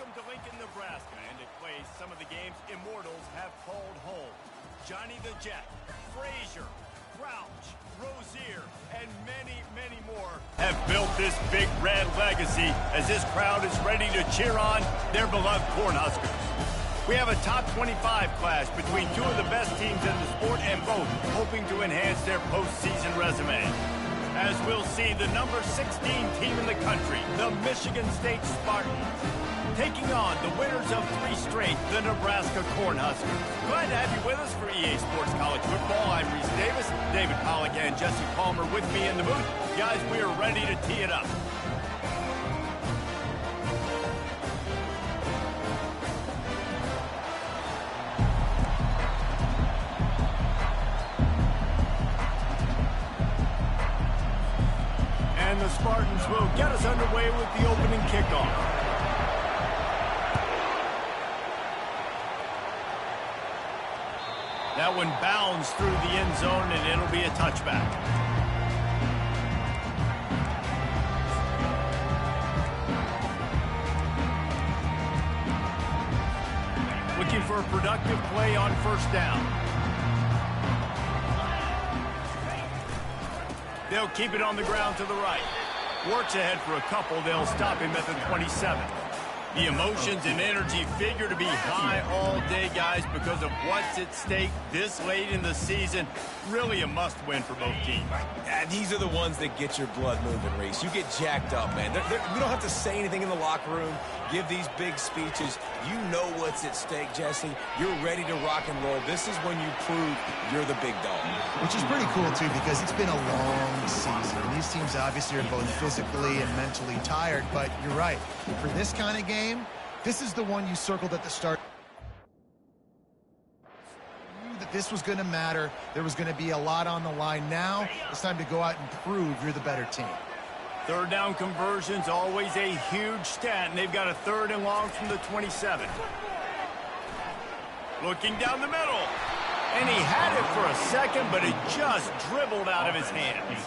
Welcome to Lincoln, Nebraska, and it plays some of the games immortals have called home. Johnny the Jet, Frazier, Crouch, Rozier, and many, many more have built this big red legacy as this crowd is ready to cheer on their beloved Cornhuskers. We have a top 25 clash between two of the best teams in the sport and both hoping to enhance their postseason resume. As we'll see, the number 16 team in the country, the Michigan State Spartans, taking on the winners of 3 straight, the Nebraska Cornhuskers. Glad to have you with us for EA Sports College Football. I'm Reese Davis, David Pollack, and Jesse Palmer with me in the booth. Guys, we are ready to tee it up. And the Spartans will get us underway with the opening kickoff. That one bounds through the end zone, and it'll be a touchback. Looking for a productive play on first down. They'll keep it on the ground to the right. Works ahead for a couple. They'll stop him at the 27. The emotions and energy figure to be high all day, guys, because of what's at stake this late in the season. Really a must-win for both teams. Yeah, these are the ones that get your blood moving, Reese. You get jacked up, man. We don't have to say anything in the locker room, give these big speeches. You know what's at stake, Jesse. You're ready to rock and roll. This is when you prove you're the big dog. Which is pretty cool, too, because it's been a long season. These teams obviously are both physically and mentally tired, but you're right. For this kind of game, this is the one you circled at the start. You knew that this was going to matter. There was going to be a lot on the line. Now it's time to go out and prove you're the better team. Third down conversion's always a huge stat, and they've got a 3rd and long from the 27. Looking down the middle. And he had it for a second, but it just dribbled out of his hands.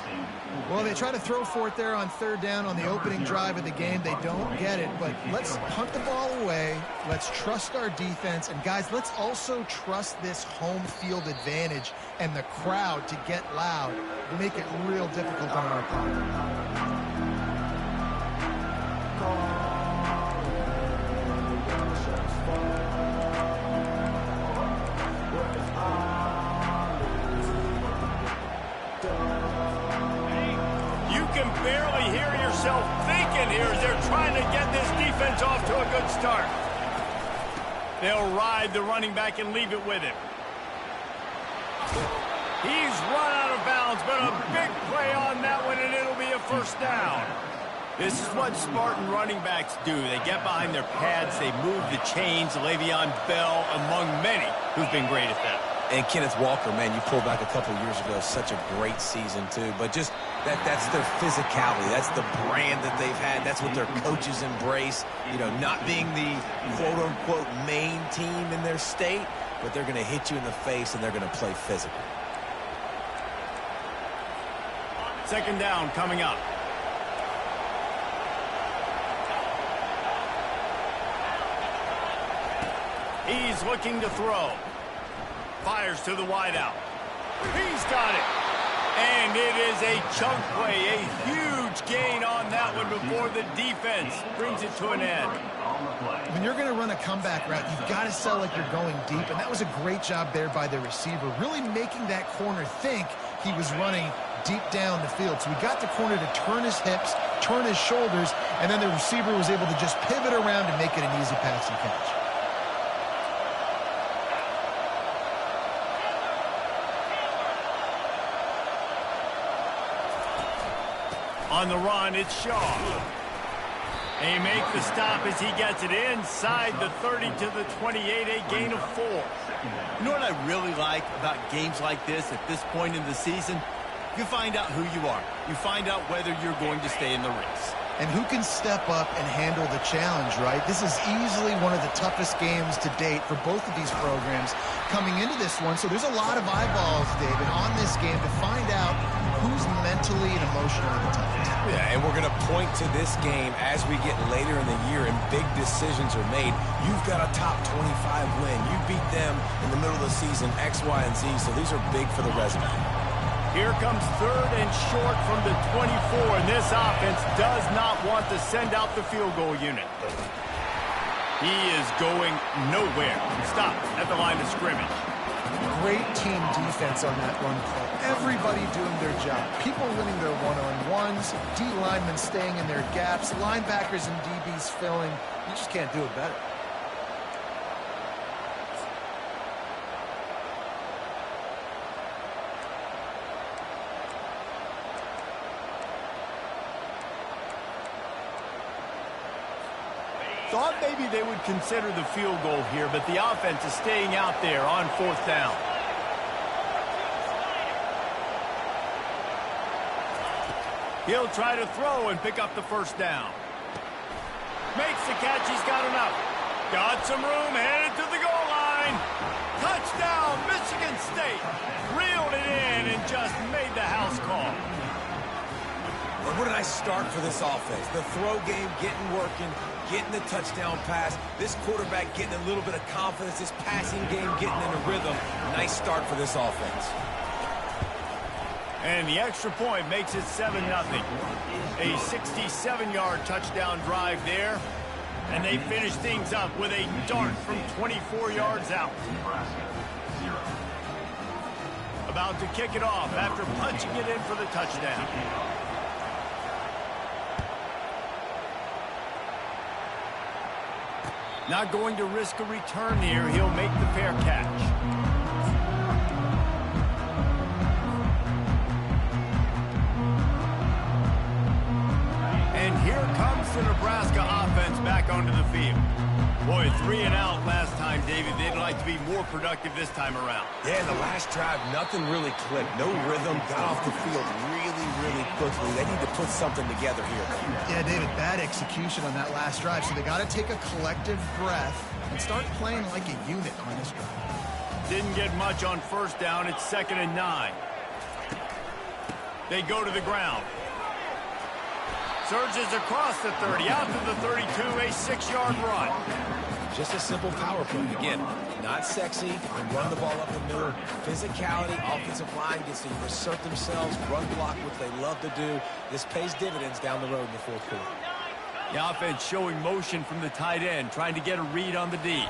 Well, they try to throw for it there on 3rd down on the opening drive of the game. They don't get it, but let's punt the ball away. Let's trust our defense. And, guys, let's also trust this home field advantage and the crowd to get loud and make it real difficult on our opponent. Barely hear yourself thinking here as they're trying to get this defense off to a good start. They'll ride the running back and leave it with him. He's run out of bounds, but a big play on that one, and it'll be a 1st down. This is what Spartan running backs do. They get behind their pads, they move the chains. Le'Veon Bell, among many, who've been great at that. And Kenneth Walker, man, you pulled back a couple years ago. Such a great season, too. But just that's their physicality. That's the brand that they've had. That's what their coaches embrace. You know, not being the quote-unquote main team in their state, but they're going to hit you in the face, and they're going to play physical. 2nd down coming up. He's looking to throw. Fires to the wideout. He's got it. And it is a chunk play, a huge gain on that one before the defense brings it to an end. When you're going to run a comeback route, you've got to sell like you're going deep, and that was a great job there by the receiver, really making that corner think he was running deep down the field. So we got the corner to turn his hips, turn his shoulders, and then the receiver was able to just pivot around and make it an easy pass and catch. On the run, it's Shaw. They make the stop as he gets it inside the 30 to the 28, a gain of 4. You know what I really like about games like this at this point in the season? You find out who you are. You find out whether you're going to stay in the race. And who can step up and handle the challenge, right? This is easily one of the toughest games to date for both of these programs coming into this one. So there's a lot of eyeballs, David, on this game to find out who's mentally and emotionally the toughest. Yeah, and we're going to point to this game as we get later in the year and big decisions are made. You've got a top 25 win. You beat them in the middle of the season, X, Y, and Z, so these are big for the resume. Here comes 3rd and short from the 24, and this offense does not want to send out the field goal unit. He is going nowhere. Stop at the line of scrimmage. Great team defense on that run play. Everybody doing their job. People winning their one-on-ones, D linemen staying in their gaps, linebackers and DBs filling. You just can't do it better. Thought maybe they would consider the field goal here, but the offense is staying out there on 4th down. He'll try to throw and pick up the 1st down. Makes the catch. He's got enough. Got some room, headed to the goal line. Touchdown, Michigan State. Reeled it in and just made the house call. And what a nice start for this offense. The throw game getting working, getting the touchdown pass. This quarterback getting a little bit of confidence. This passing game getting in a rhythm. Nice start for this offense. And the extra point makes it 7-0. A 67-yard touchdown drive there. And they finish things up with a dart from 24 yards out. About to kick it off after punching it in for the touchdown. Not going to risk a return here. He'll make the fair catch. And here comes the Nebraska offense back onto the field. Boy, 3 and out last time, David. They'd like to be more productive this time around. Yeah, the last drive, nothing really clicked. No rhythm, got off the field really quickly. They need to put something together here. Yeah, David, bad execution on that last drive, so they got to take a collective breath and start playing like a unit on this drive. Didn't get much on 1st down. It's 2nd and 9. They go to the ground. Surges across the 30, out to the 32, a 6-yard run. Just a simple power play. Again, not sexy. They run the ball up the middle. Physicality, offensive line gets to assert themselves, run block, which they love to do. This pays dividends down the road in the 4th quarter. The offense showing motion from the tight end, trying to get a read on the D.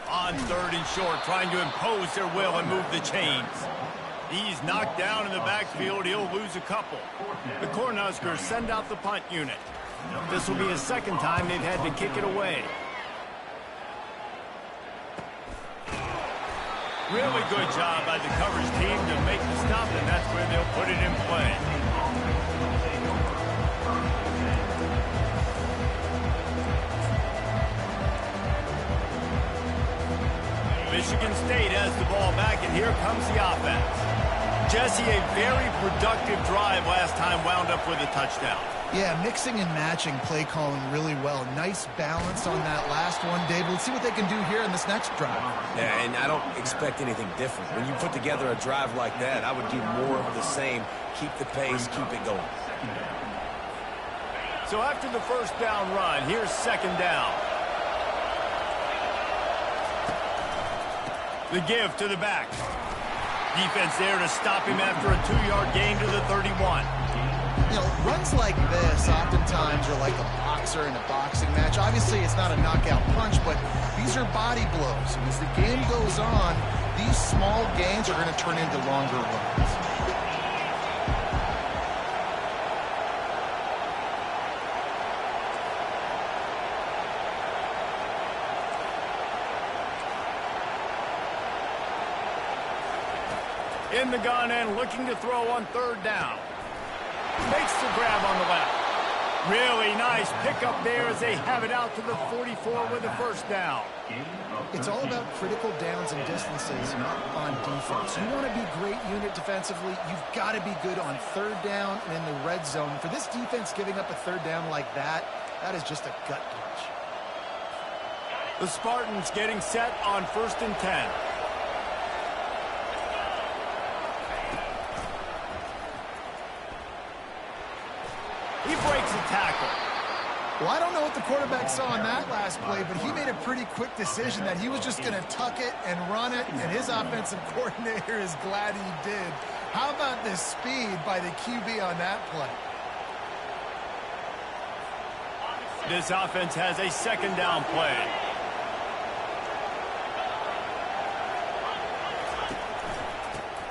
On 3rd and short, trying to impose their will and move the chains. He's knocked down in the backfield. He'll lose a couple. The Cornhuskers send out the punt unit. This will be the 2nd time they've had to kick it away. Really good job by the coverage team to make the stop, and that's where they'll put it in play. Michigan State has the ball back, and here comes the offense. Jesse, a very productive drive last time, wound up with a touchdown. Yeah, mixing and matching play calling really well. Nice balance on that last one, David. Let's see what they can do here in this next drive. Yeah, and I don't expect anything different. When you put together a drive like that, I would do more of the same. Keep the pace, keep it going. So after the 1st down run, here's 2nd down. The give to the back. Defense there to stop him after a 2-yard gain to the 31. You know, runs like this oftentimes are like a boxer in a boxing match. Obviously, it's not a knockout punch, but these are body blows. And as the game goes on, these small gains are going to turn into longer runs. In the gun and looking to throw on 3rd down. Makes the grab on the left. Really nice pickup there as they have it out to the 44 with the 1st down. It's all about critical downs and distances on defense. You want to be great unit defensively, you've got to be good on 3rd down and in the red zone. For this defense giving up a 3rd down like that, that is just a gut punch. The Spartans getting set on 1st and 10. He breaks a tackle. Well, I don't know what the quarterback saw in that last play, but he made a pretty quick decision that he was just going to tuck it and run it, and his offensive coordinator is glad he did. How about the speed by the QB on that play? This offense has a second down play.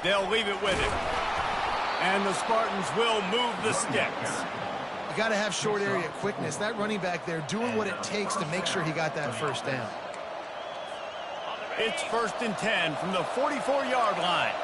They'll leave it with him. And the Spartans will move the sticks. You got to have short area quickness. That running back there doing what it takes to make sure he got that first down. It's 1st and 10 from the 44-yard line.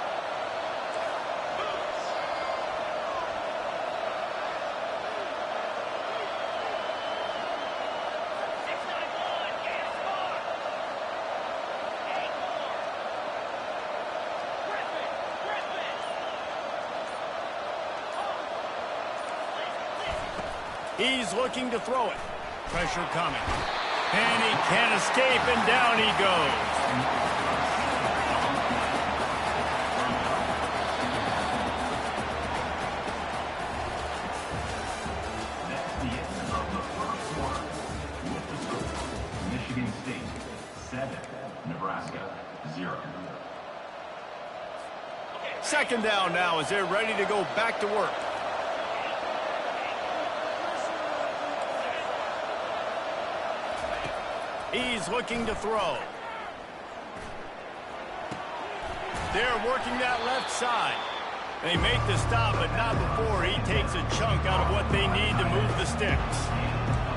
He's looking to throw it. Pressure coming. And he can't escape, and down he goes. Michigan State, 7. Nebraska, 0. Second down now as they're ready to go back to work. He's looking to throw. They're working that left side. They make the stop, but not before he takes a chunk out of what they need to move the sticks.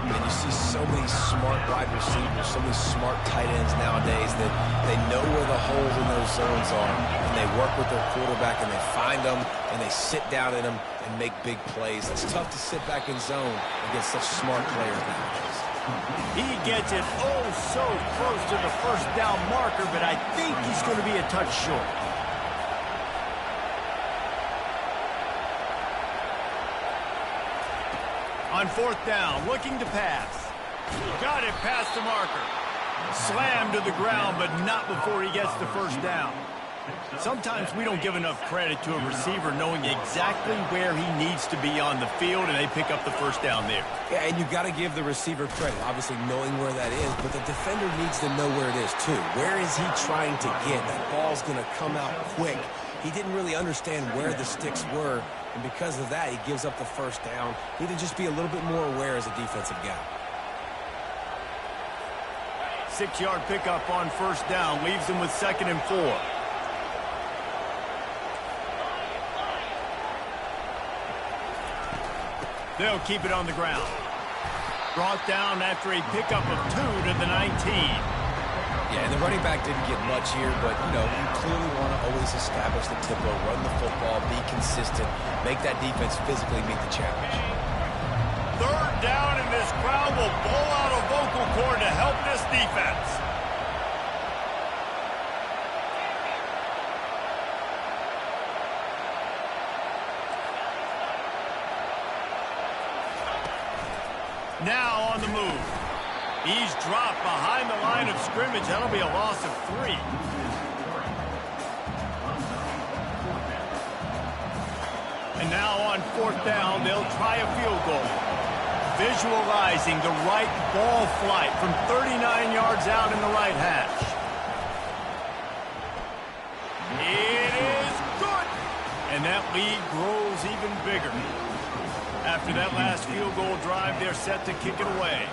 And you see so many smart wide receivers, so many smart tight ends nowadays that they know where the holes in those zones are, and they work with their quarterback, and they find them, and they sit down in them and make big plays. It's tough to sit back in zone against such smart players nowadays. He gets it so close to the first down marker, but I think he's going to be a touch short. On 4th down, looking to pass. Got it past the marker. Slammed to the ground, but not before he gets the first down. Sometimes we don't give enough credit to a receiver knowing exactly where he needs to be on the field, and they pick up the first down there. Yeah, and you got to give the receiver credit, obviously knowing where that is, but the defender needs to know where it is too. Where is he trying to get? That ball's going to come out quick. He didn't really understand where the sticks were, and because of that, he gives up the first down. Need to just be a little bit more aware as a defensive guy. 6-yard pickup on first down leaves him with 2nd and 4. They'll keep it on the ground. Brought down after a pickup of 2 to the 19. Yeah, and the running back didn't get much here, but, you know, you clearly want to always establish the tempo, run the football, be consistent, make that defense physically meet the challenge. 3rd down, and this crowd will blow out a vocal cord to help this defense. Now on the move. He's dropped behind the line of scrimmage. That'll be a loss of 3. And now on 4th down, they'll try a field goal. Visualizing the right ball flight from 39 yards out in the right hash. It is good. And that lead grows even bigger. After that last field goal drive, they're set to kick it away.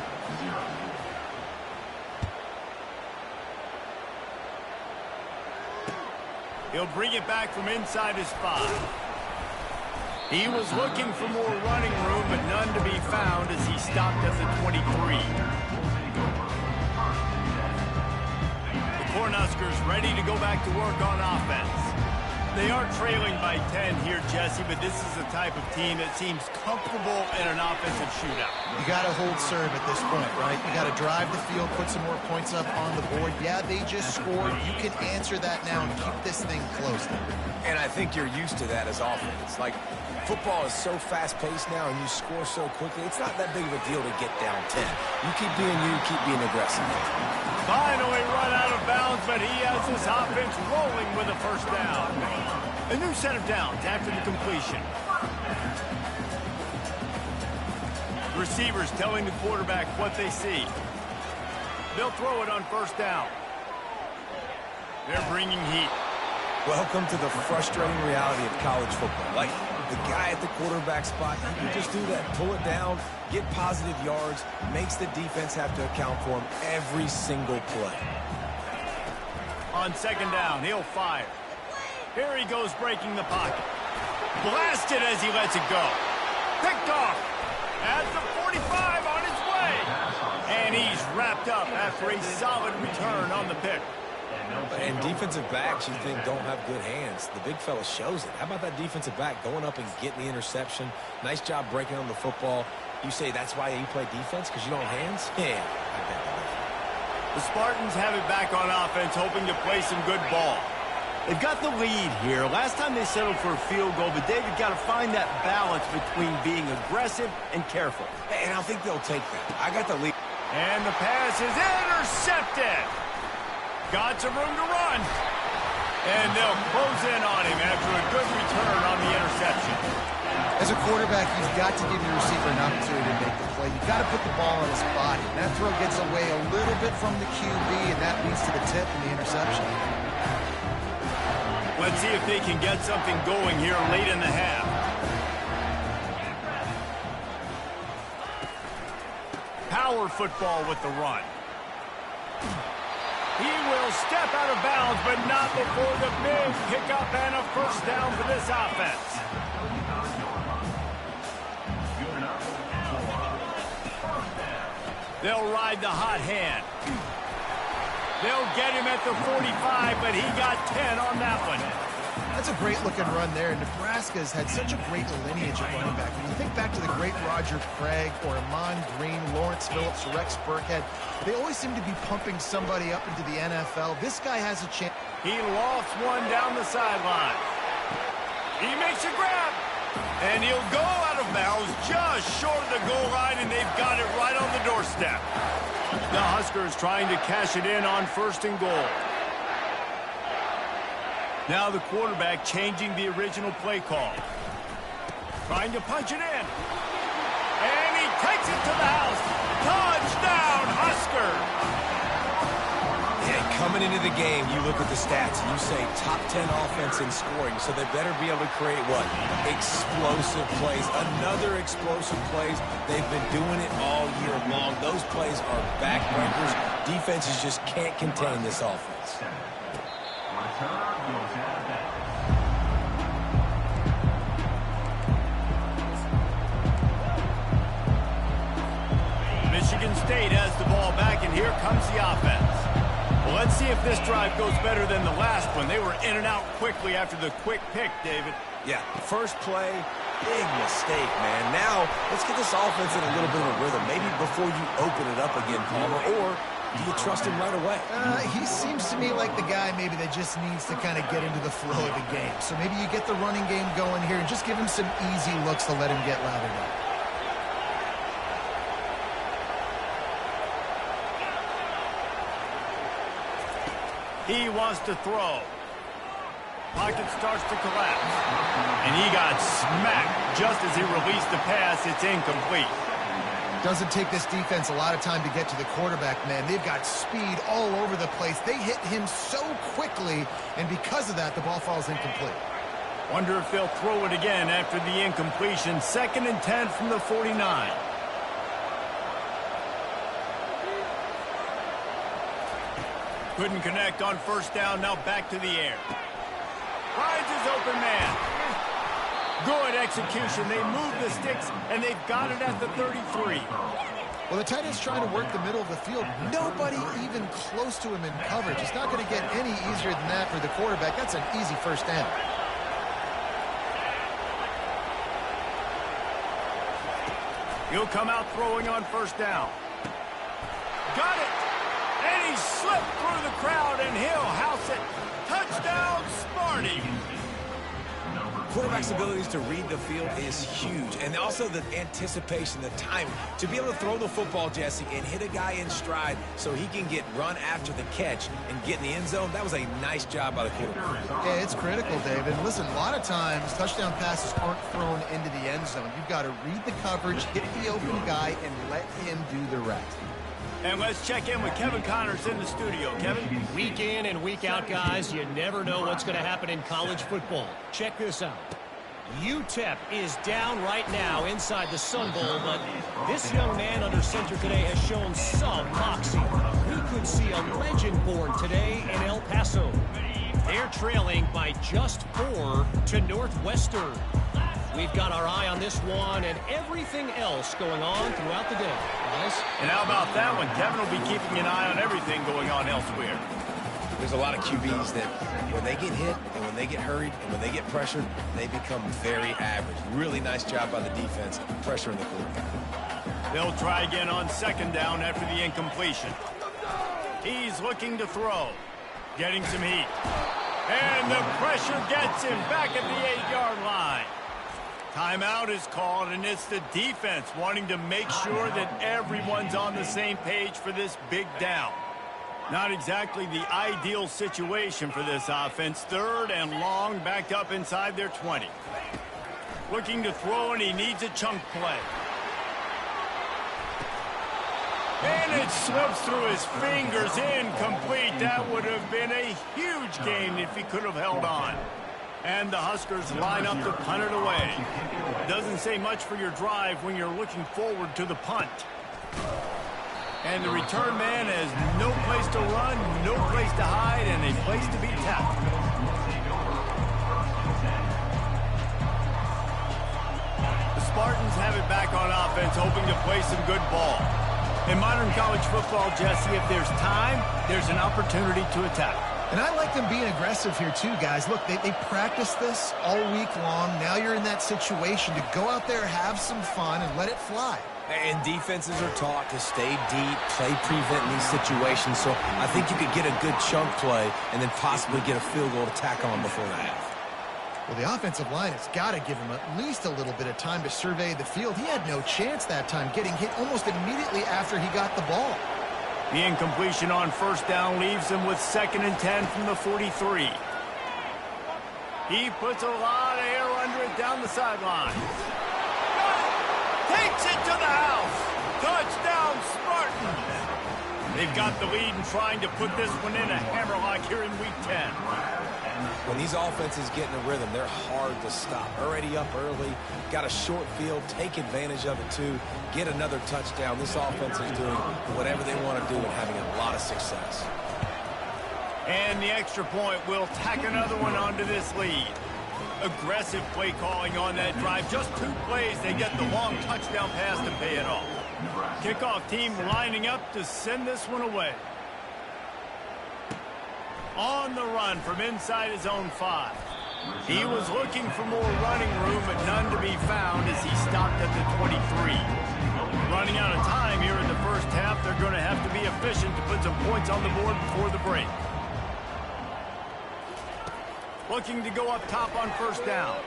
He'll bring it back from inside his 5. He was looking for more running room, but none to be found as he stopped at the 23. The Cornhuskers ready to go back to work on offense. They are trailing by 10 here, Jesse, but this is the type of team that seems comfortable in an offensive shootout. You got to hold serve at this point, right? You got to drive the field, put some more points up on the board. Yeah, they just scored. You can answer that now and keep this thing close. And I think you're used to that as offense. Like, football is so fast-paced now and you score so quickly, it's not that big of a deal to get down 10. You keep being aggressive. Finally run out of bounds, but he has his offense rolling with a first down. A new set of downs after the completion. Receivers telling the quarterback what they see. They'll throw it on first down. They're bringing heat. Welcome to the frustrating reality of college football. Like, the guy at the quarterback spot, he can just do that. Pull it down, get positive yards, makes the defense have to account for him every single play. On second down, he'll fire. Here he goes breaking the pocket. Blasted as he lets it go. Picked off. At the 45 on his way. And he's wrapped up after a solid return on the pick. And defensive backs, you think, don't have good hands. The big fella shows it. How about that defensive back going up and getting the interception? Nice job breaking on the football. You say that's why you play defense, because you don't have hands? Yeah, I bet that. The Spartans have it back on offense, hoping to play some good ball. They've got the lead here. Last time they settled for a field goal, but David got to find that balance between being aggressive and careful. And I think they'll take that. I got the lead. And the pass is intercepted. Got some room to run. And they'll close in on him after a good return on the interception. As a quarterback, you've got to give your receiver an opportunity to make the play. You've got to put the ball on his body. And that throw gets away a little bit from the QB, and that leads to the tip and the interception. Let's see if they can get something going here late in the half. Power football with the run. He will step out of bounds, but not before the big pickup and a first down for this offense. They'll ride the hot hand. They'll get him at the 45, but he got 10 on that one. That's a great-looking run there. Nebraska's had such a great lineage of running back. When you think back to the great Roger Craig or Amon Green, Lawrence Phillips, Rex Burkhead, they always seem to be pumping somebody up into the NFL. This guy has a chance. He lofts one down the sideline. He makes a grab. And he'll go out of bounds just short of the goal line, and they've got it right on the doorstep. The Huskers trying to cash it in on first and goal. Now the quarterback changing the original play call. Trying to punch it in. And he takes it to the house. Touchdown, Husker! Yeah, coming into the game, you look at the stats and you say top 10 offense in scoring, so they better be able to create what? Explosive plays. Another explosive plays. They've been doing it all year long. Those plays are backbreakers. Defenses just can't contain this offense. Michigan State has the ball back, and here comes the offense. Well, let's see if this drive goes better than the last one. They were in and out quickly after the quick pick, David. Yeah, first play, big mistake, man. Now, let's get this offense in a little bit of a rhythm. Maybe before you open it up again, Palmer, or do you trust him right away? He seems to me like the guy maybe that just needs to kind of get into the flow of the game. So maybe you get the running game going here and just give him some easy looks to let him get lathered up. He wants to throw. Pocket starts to collapse. And he got smacked just as he released the pass. It's incomplete. Doesn't take this defense a lot of time to get to the quarterback, man. They've got speed all over the place. They hit him so quickly, and because of that, the ball falls incomplete. Wonder if they'll throw it again after the incompletion. 2nd and 10 from the 49. Couldn't connect on first down. Now back to the air. Finds his open man. Good execution. They move the sticks, and they've got it at the 33. Well, the tight end's trying to work the middle of the field. Nobody even close to him in coverage. It's not going to get any easier than that for the quarterback. That's an easy first down. He'll come out throwing on first down. Got it. And he slipped through the crowd, and he'll house it. Touchdown, Sparty. quarterback's abilities to read the field is huge. And also the anticipation, the time to be able to throw the football, Jesse, and hit a guy in stride so he can get run after the catch and get in the end zone. That was a nice job by the quarterback. Yeah, it's critical, David. Listen, a lot of times touchdown passes aren't thrown into the end zone. You've got to read the coverage, hit the open guy, and let him do the rest. And let's check in with Kevin Connors in the studio. Kevin? Week in and week out, guys, you never know what's going to happen in college football. Check this out. UTEP is down right now inside the Sun Bowl, but this young man under center today has shown some moxie. We could see a legend born today in El Paso. They're trailing by just 4 to Northwestern. We've got our eye on this one and everything else going on throughout the day. Guys? And how about that one? Kevin will be keeping an eye on everything going on elsewhere. There's a lot of QBs that when they get hit and when they get hurried and when they get pressured, they become very average. Really nice job by the defense pressuring the quarterback. They'll try again on second down after the incompletion. He's looking to throw. Getting some heat. And the pressure gets him back at the 8-yard line. Timeout is called, and it's the defense wanting to make sure that everyone's on the same page for this big down. Not exactly the ideal situation for this offense. 3rd and long, backed up inside their 20. Looking to throw, and he needs a chunk play. And it slips through his fingers, incomplete. That would have been a huge gain if he could have held on. And the Huskers line up to punt it away. Doesn't say much for your drive when you're looking forward to the punt. And the return man has no place to run, no place to hide, and a place to be tackled. The Spartans have it back on offense, hoping to play some good ball. In modern college football, Jesse, if there's time, there's an opportunity to attack. And I like them being aggressive here too, guys. Look, they practiced this all week long. Now you're in that situation to go out there, have some fun, and let it fly. And defenses are taught to stay deep, play prevent in these situations. So I think you could get a good chunk play and then possibly get a field goal to tack on before the half. Well, the offensive line has got to give him at least a little bit of time to survey the field. He had no chance that time, getting hit almost immediately after he got the ball. The incompletion on first down leaves him with 2nd and 10 from the 43. He puts a lot of air under it down the sideline. Takes it to the house. Touchdown, Spartans. They've got the lead and trying to put this one in a hammerlock here in week 10. When these offenses get in a rhythm, they're hard to stop. Already up early, got a short field, take advantage of it too, get another touchdown. This offense is doing whatever they want to do and having a lot of success. And the extra point will tack another one onto this lead. Aggressive play calling on that drive. Just 2 plays, they get the long touchdown pass to pay it off. Kickoff team lining up to send this one away. On the run from inside his own 5. He was looking for more running room, but none to be found as he stopped at the 23. Running out of time here in the first half, they're going to have to be efficient to put some points on the board before the break. Looking to go up top on first down.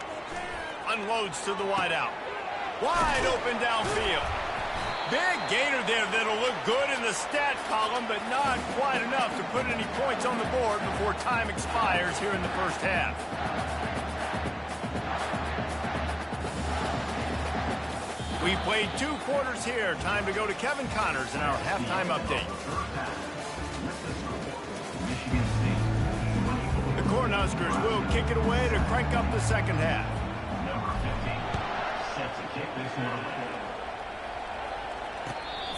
Unloads to the wideout. Wide open downfield. Big gainer there that'll look good in the stat column, but not quite enough to put any points on the board before time expires here in the first half. We played 2 quarters here. Time to go to Kevin Connors in our halftime update. The Cornhuskers will kick it away to crank up the second half. Set to kick this one.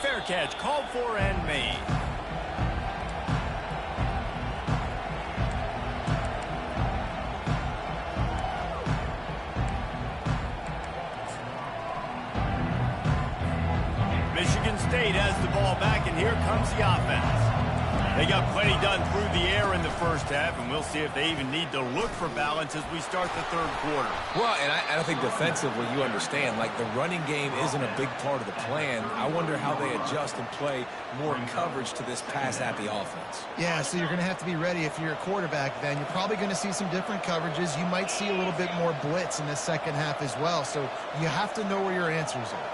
Fair catch called for and made. Michigan State has the ball back, and here comes the offense. They got plenty done through the air in the first half, and we'll see if they even need to look for balance as we start the third quarter. Well, and I think defensively, you understand, like the running game isn't a big part of the plan. I wonder how they adjust and play more coverage to this pass-happy offense. Yeah, so you're going to have to be ready if you're a quarterback then. You're probably going to see some different coverages. You might see a little bit more blitz in the second half as well, so you have to know where your answers are.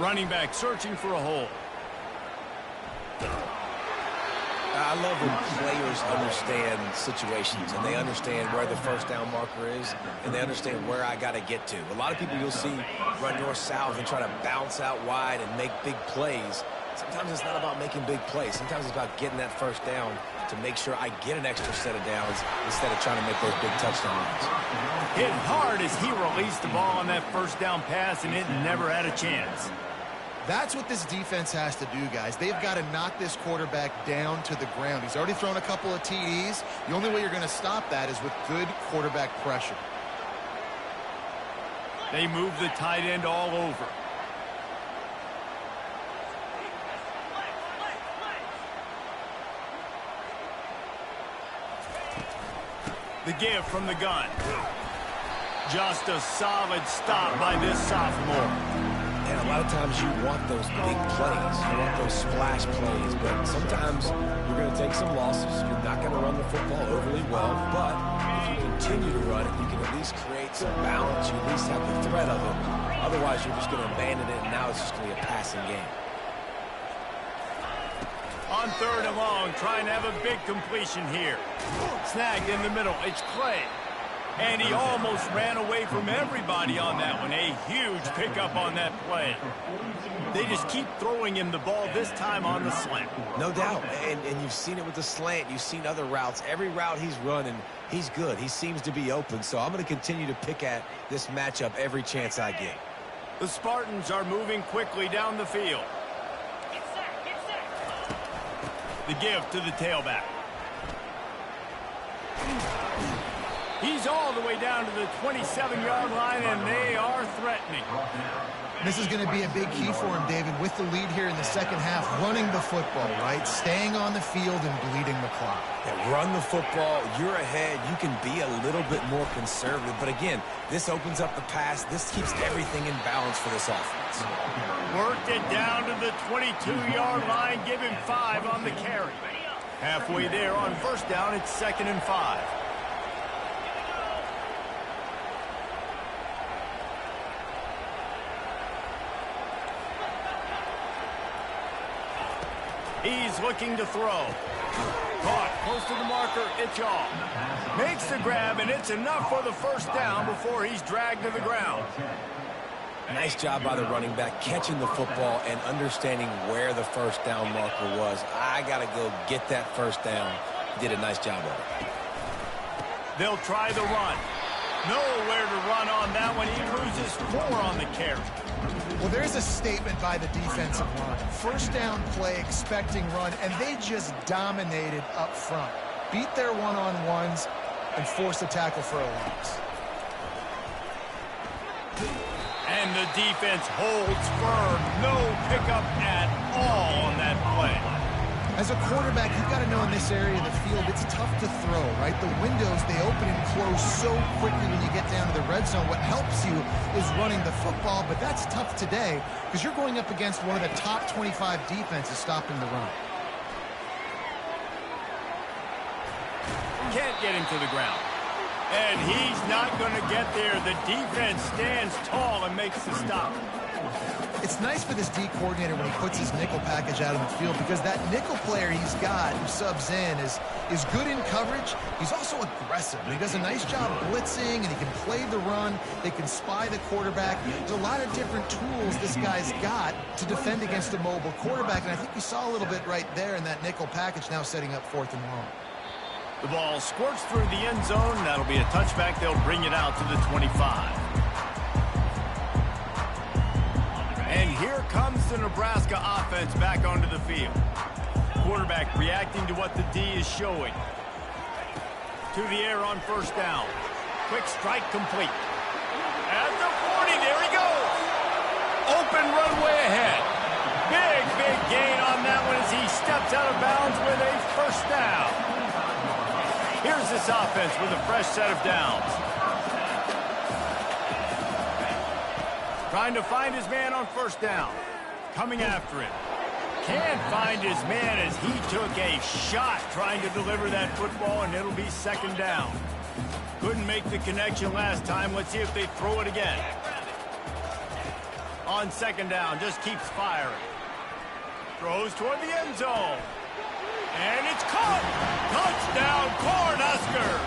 Running back searching for a hole. I love when players understand situations and they understand where the first down marker is and they understand where I got to get to. A lot of people you'll see run north-south and try to bounce out wide and make big plays. Sometimes it's not about making big plays. Sometimes it's about getting that first down to make sure I get an extra set of downs instead of trying to make those big touchdown runs. Hit hard as he released the ball on that first down pass, and it never had a chance. That's what this defense has to do, guys. They've got to knock this quarterback down to the ground. He's already thrown a couple of TDs. The only way you're going to stop that is with good quarterback pressure. They move the tight end all over. The give from the gun. Just a solid stop by this sophomore. And a lot of times you want those big plays. You want those splash plays. But sometimes you're going to take some losses. You're not going to run the football overly well. But if you continue to run it, you can at least create some balance. You at least have the threat of it. Otherwise, you're just going to abandon it, and now it's just going to be a passing game. On third and long, trying to have a big completion here. Snagged in the middle. It's Clay. And he almost ran away from everybody on that one. A huge pickup on that play. They just keep throwing him the ball, this time on the slant. No doubt. And you've seen it with the slant. You've seen other routes. Every route he's running, he's good. He seems to be open. So I'm going to continue to pick at this matchup every chance I get. The Spartans are moving quickly down the field. The give to the tailback. He's all the way down to the 27-yard line, and they are threatening. This is going to be a big key for him, David, with the lead here in the second half, running the football, right? Staying on the field and bleeding the clock. Yeah, run the football. You're ahead. You can be a little bit more conservative. But again, this opens up the pass. This keeps everything in balance for this offense. Worked it down to the 22-yard line. Give him 5 on the carry. Halfway there on first down, it's 2nd and 5. He's looking to throw. Caught close to the marker. It's off. Makes the grab, and it's enough for the first down before he's dragged to the ground. Nice job by the running back, catching the football and understanding where the first down marker was. I got to go get that first down. He did a nice job of it. They'll try the run. Nowhere to run on that one. He loses 4 on the carry. Well, there's a statement by the defensive line. First down play, expecting run, and they just dominated up front. Beat their one-on-ones and forced a tackle for a loss. And the defense holds firm. No pickup at all on that play. As a quarterback, you've got to know in this area of the field, it's tough to throw, right? The windows, they open and close so quickly when you get down to the red zone. What helps you is running the football, but that's tough today because you're going up against one of the top 25 defenses stopping the run. Can't get him to the ground. And he's not going to get there. The defense stands tall and makes the stop. It's nice for this D coordinator when he puts his nickel package out on the field because that nickel player he's got who subs in is good in coverage. He's also aggressive. He does a nice job blitzing, and he can play the run. They can spy the quarterback. There's a lot of different tools this guy's got to defend against a mobile quarterback, and I think you saw a little bit right there in that nickel package now setting up 4th and long. The ball squirts through the end zone. That'll be a touchback. They'll bring it out to the 25. And here comes the Nebraska offense back onto the field. Quarterback reacting to what the D is showing. To the air on first down. Quick strike complete. At the 40, there he goes. Open runway ahead. Big gain on that one as he steps out of bounds with a first down. Here's this offense with a fresh set of downs. Trying to find his man on first down. Coming after him. Can't find his man as he took a shot trying to deliver that football, and it'll be second down. Couldn't make the connection last time. Let's see if they throw it again. On second down, just keeps firing. Throws toward the end zone. And it's caught. Touchdown, Cornhuskers.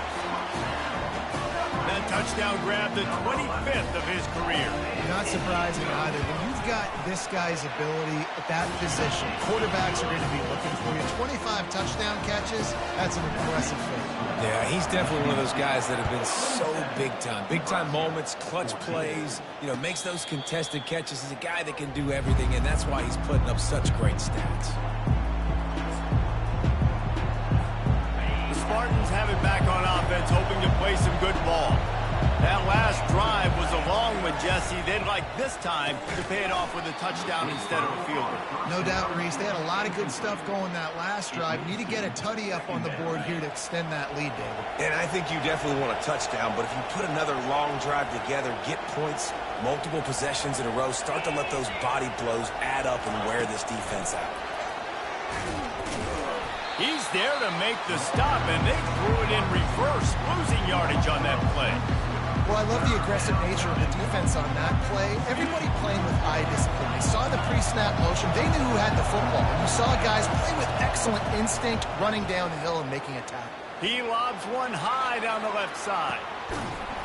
That touchdown grabbed the 25th of his career. Not surprising either. When you've got this guy's ability at that position, quarterbacks are going to be looking for you. 25 touchdown catches, that's an impressive feat. Yeah, he's definitely one of those guys that have been so big time. Big time moments, clutch plays, you know, makes those contested catches. He's a guy that can do everything, and that's why he's putting up such great stats. Spartans have it back on offense, hoping to play some good ball. That last drive was a long one, Jesse. They'd like this time to pay it off with a touchdown instead of a field goal. No doubt, Reese. They had a lot of good stuff going that last drive. Need to get a tutty up on the board here to extend that lead, David. And I think you definitely want a touchdown, but if you put another long drive together, get points, multiple possessions in a row, start to let those body blows add up and wear this defense out. He's there to make the stop, and they threw it in reverse, losing yardage on that play. Well, I love the aggressive nature of the defense on that play. Everybody playing with eye discipline. They saw the pre-snap motion. They knew who had the football. And you saw guys play with excellent instinct, running down the hill and making a tackle. He lobs one high down the left side.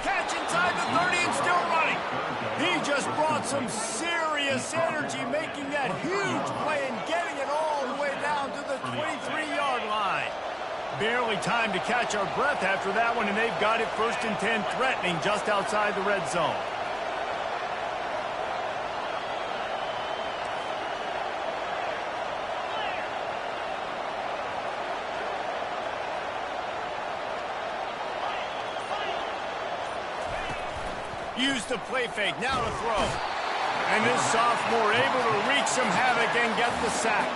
Catch inside the 30 and still running. He just brought some serious energy, making that huge play and getting it all the way down to the 23-yard line. Barely time to catch our breath after that one, and they've got it first and 10, threatening just outside the red zone. Use the play fake, now to throw. And this sophomore able to wreak some havoc and get the sack.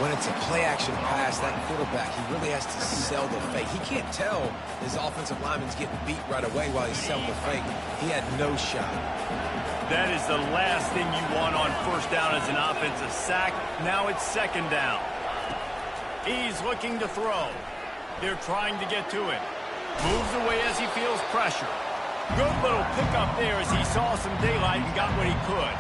When it's a play-action pass, that quarterback, he really has to sell the fake. He can't tell his offensive lineman's getting beat right away while he's selling the fake. He had no shot. That is the last thing you want on first down as an offensive sack. Now it's second down. He's looking to throw. They're trying to get to him. Moves away as he feels pressure. Good little pickup there as he saw some daylight and got what he could.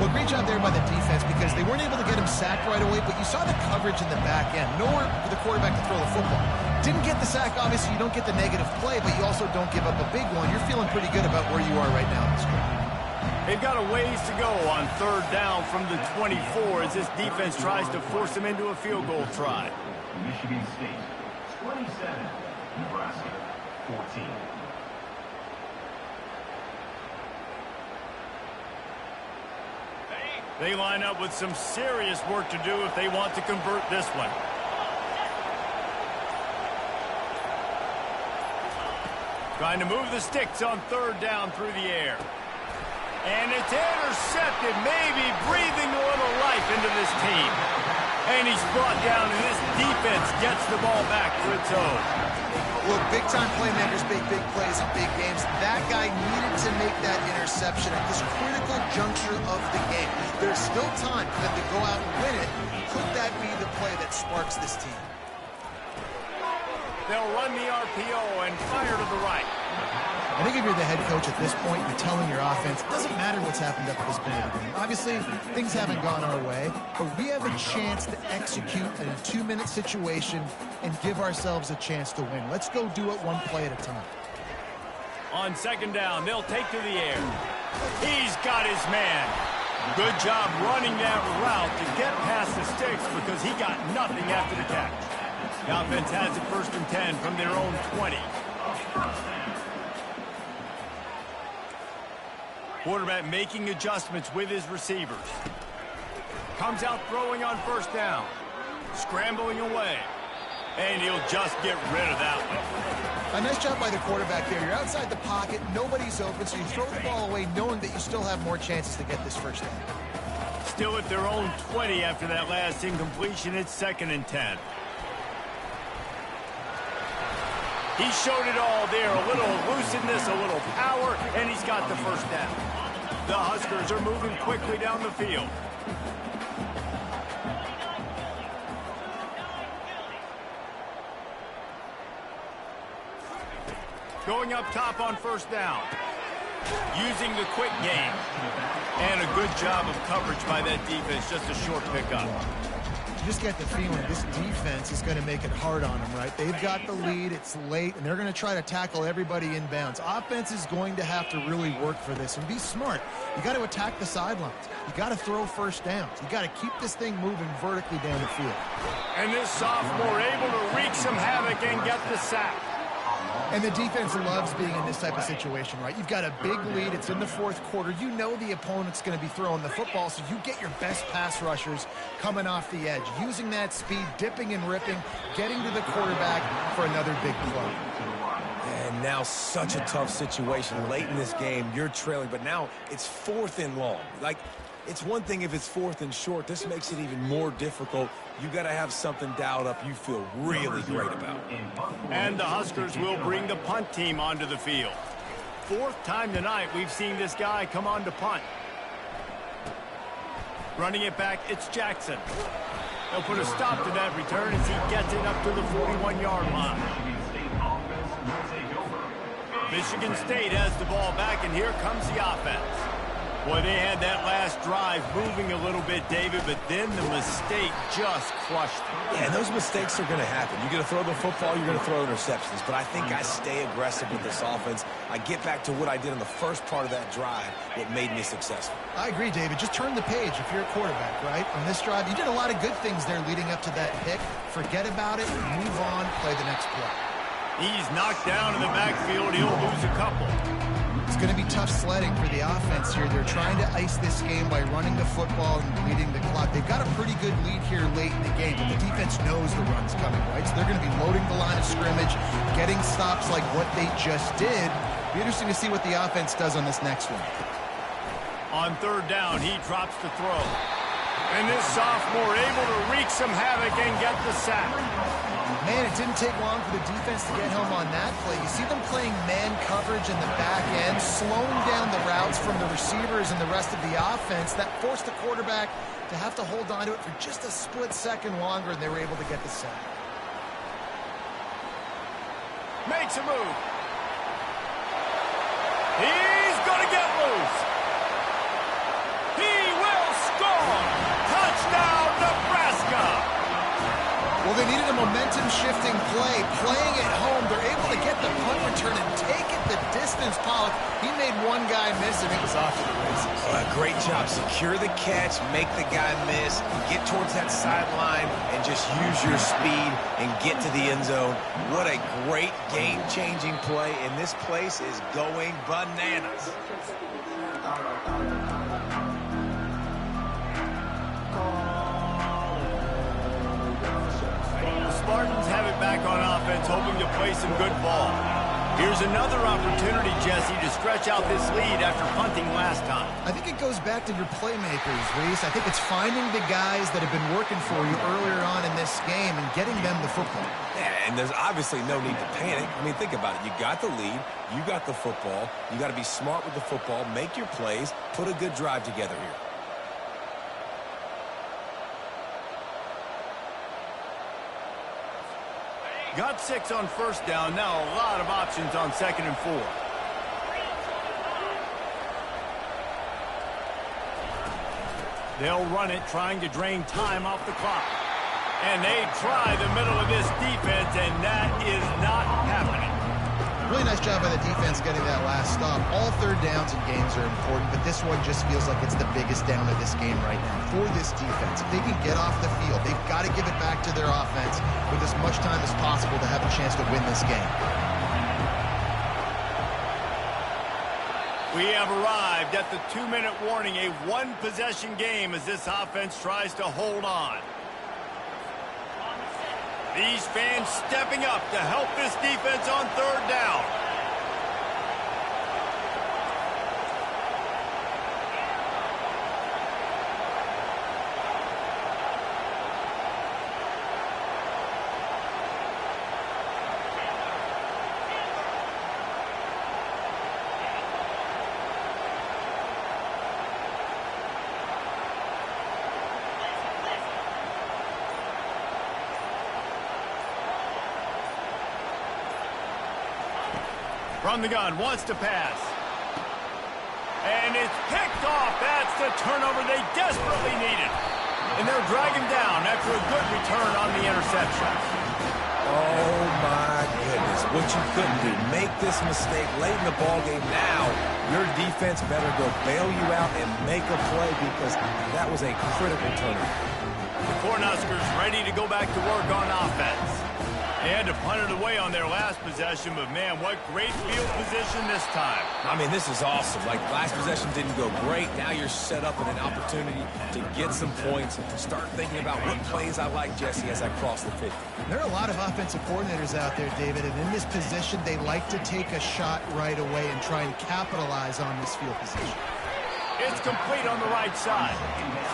Well, great job there by the defense because they weren't able to get him sacked right away, but you saw the coverage in the back end. Nowhere for the quarterback to throw the football. Didn't get the sack, obviously you don't get the negative play, but you also don't give up a big one. You're feeling pretty good about where you are right now in this game. They've got a ways to go on third down from the 24 as this defense tries to force them into a field goal try. Michigan State, 27. Nebraska, 14. They line up with some serious work to do if they want to convert this one. Trying to move the sticks on third down through the air. And it's intercepted, maybe breathing a little life into this team. And he's brought down, and this defense gets the ball back for its own. Look, big-time playmakers make big plays in big games. That guy needed to make that interception at this critical juncture of the game. There's still time for them to go out and win it. Could that be the play that sparks this team? They'll run the RPO and fire to the right. I think if you're the head coach at this point, you're telling your offense, it doesn't matter what's happened up to this point of the game. Obviously, things haven't gone our way, but we have a chance to execute in a 2-minute situation and give ourselves a chance to win. Let's go do it one play at a time. On second down, they'll take to the air. He's got his man. Good job running that route to get past the sticks because he got nothing after the catch. The offense has it first and 10 from their own 20. Quarterback making adjustments with his receivers. Comes out throwing on first down. Scrambling away. And he'll just get rid of that one. A nice job by the quarterback there. You're outside the pocket, nobody's open, so you throw the ball away knowing that you still have more chances to get this first down. Still at their own 20 after that last incompletion. It's 2nd and 10. He showed it all there. A little elusiveness, a little power, and he's got the first down. The Huskers are moving quickly down the field. Going up top on 1st down. Using the quick game. And a good job of coverage by that defense. Just a short pickup. You just get the feeling this defense is going to make it hard on them, right? They've got the lead. It's late, and they're going to try to tackle everybody inbounds. Offense is going to have to really work for this and be smart. You got to attack the sidelines. You got to throw 1st downs. You got to keep this thing moving vertically down the field. And this sophomore able to wreak some havoc and get the sack. And the defense loves being in this type of situation, right? You've got a big lead. It's in the 4th quarter. You know the opponent's going to be throwing the football, so you get your best pass rushers coming off the edge, using that speed, dipping and ripping, getting to the quarterback for another big play. And now such a tough situation. Late in this game, you're trailing, but now it's 4th and long. Like, it's one thing if it's 4th and short. This makes it even more difficult. You got to have something dialed up you feel really great about. And the Huskers will bring the punt team onto the field. 4th time tonight we've seen this guy come on to punt. Running it back, it's Jackson. They'll put a stop to that return as he gets it up to the 41-yard line. Michigan State has the ball back, and here comes the offense. Boy, they had that last drive moving a little bit, David, but then the mistake just crushed them. Yeah, and those mistakes are going to happen. You're going to throw the football, you're going to throw interceptions. But I think I stay aggressive with this offense. I get back to what I did in the first part of that drive, what made me successful. I agree, David. Just turn the page if you're a quarterback, right? On this drive, you did a lot of good things there leading up to that pick. Forget about it, move on, play the next play. He's knocked down in the backfield. He'll lose a couple. It's going to be tough sledding for the offense here. They're trying to ice this game by running the football and bleeding the clock. They've got a pretty good lead here late in the game, but the defense knows the run's coming, right? So they're going to be loading the line of scrimmage, getting stops like what they just did. Be interesting to see what the offense does on this next one. On 3rd down, he drops the throw. And this sophomore able to wreak some havoc and get the sack. Man, it didn't take long for the defense to get home on that play. You see them playing man coverage in the back end, slowing down the routes from the receivers and the rest of the offense. That forced the quarterback to have to hold on to it for just a split second longer, and they were able to get the sack. Makes a move. He's going to get loose. He will score. Touchdown, Nebraska. Well, they needed a momentum-shifting play. Playing at home, they're able to get the punt return and take it the distance. Pollock, he made one guy miss, and it was off to the races. Great job. Secure the catch, make the guy miss, get towards that sideline, and just use your speed and get to the end zone. What a great game-changing play, and this place is going bananas. Spartans have it back on offense, hoping to play some good ball. Here's another opportunity, Jesse, to stretch out this lead after punting last time. I think it goes back to your playmakers, Reese. I think it's finding the guys that have been working for you earlier on in this game and getting them the football. Yeah, and there's obviously no need to panic. I mean, think about it. You got the lead. You got the football. You got to be smart with the football, make your plays, put a good drive together here. Got 6 on 1st down. Now a lot of options on 2nd and 4. They'll run it, trying to drain time off the clock. And they try the middle of this defense, and that is not happening. Really nice job by the defense getting that last stop. All 3rd downs in games are important, but this one just feels like it's the biggest down of this game right now for this defense. If they can get off the field, they've got to give it back to their offense with as much time as possible to have a chance to win this game. We have arrived at the 2-minute warning, a one-possession game as this offense tries to hold on. These fans stepping up to help this defense on 3rd down. From the gun, wants to pass. And it's picked off. That's the turnover they desperately needed. And they'll drag him down after a good return on the interception. Oh, my goodness. What you couldn't do. Make this mistake late in the ballgame. Now, your defense better go bail you out and make a play because that was a critical turnover. The Cornhuskers ready to go back to work on offense. They had to punt it away on their last possession, but, man, what great field position this time. I mean, this is awesome. Like, last possession didn't go great. Now you're set up with an opportunity to get some points. Start thinking about what plays I like, Jesse, as I cross the 50. There are a lot of offensive coordinators out there, David, and in this position, they like to take a shot right away and try and capitalize on this field position. It's complete on the right side.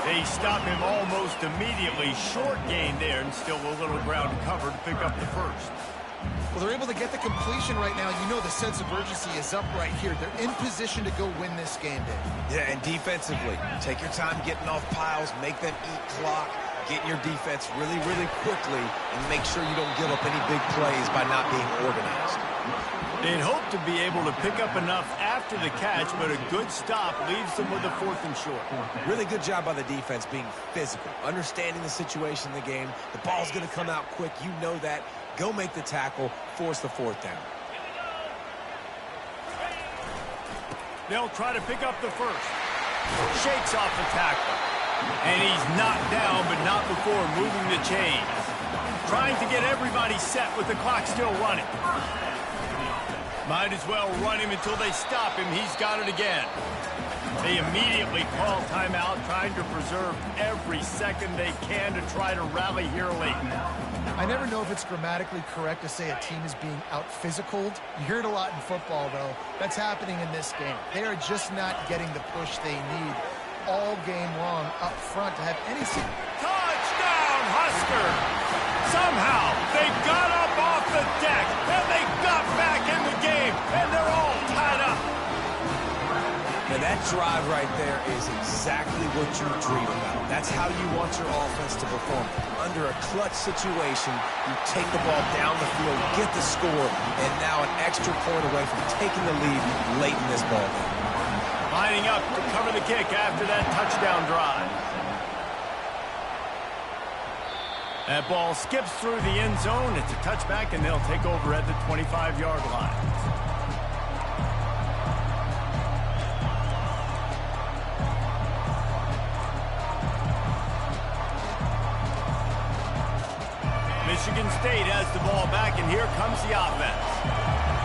They stop him almost immediately. Short gain there, and still a little ground cover to pick up the first. Well, they're able to get the completion right now. You know the sense of urgency is up right here. They're in position to go win this game, Dave. Yeah, and defensively, take your time getting off piles, make them eat clock, get in your defense really, really quickly, and make sure you don't give up any big plays by not being organized. They'd hope to be able to pick up enough after the catch, but a good stop leaves them with a 4th and short. Really good job by the defense being physical, understanding the situation in the game. The ball's going to come out quick. You know that. Go make the tackle, force the 4th down. They'll try to pick up the first. Shakes off the tackle. And he's knocked down, but not before moving the chains. Trying to get everybody set with the clock still running. Might as well run him until they stop him. He's got it again. They immediately call timeout, trying to preserve every second they can to try to rally here late. I never know if it's grammatically correct to say a team is being out-physicaled. You hear it a lot in football, though. That's happening in this game. They are just not getting the push they need all game long up front to have any... Touchdown, Husker! Somehow, they got up off the deck, and they got back in the game, and they're all tied up. And that drive right there is exactly what you dream about. That's how you want your offense to perform. Under a clutch situation, you take the ball down the field, get the score, and now an extra point away from taking the lead late in this ball game. Lining up to cover the kick after that touchdown drive. That ball skips through the end zone. It's a touchback, and they'll take over at the 25-yard line. Michigan State has the ball back, and here comes the offense.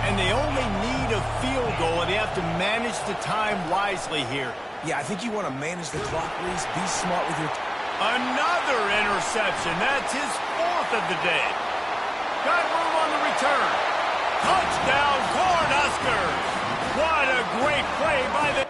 And they only need a field goal, and they have to manage the time wisely here. Yeah, I think you want to manage the clock, Reese. Be smart with your... Another interception. That's his 4th of the day. Got room on the return. Touchdown, Cornhuskers. What a great play by the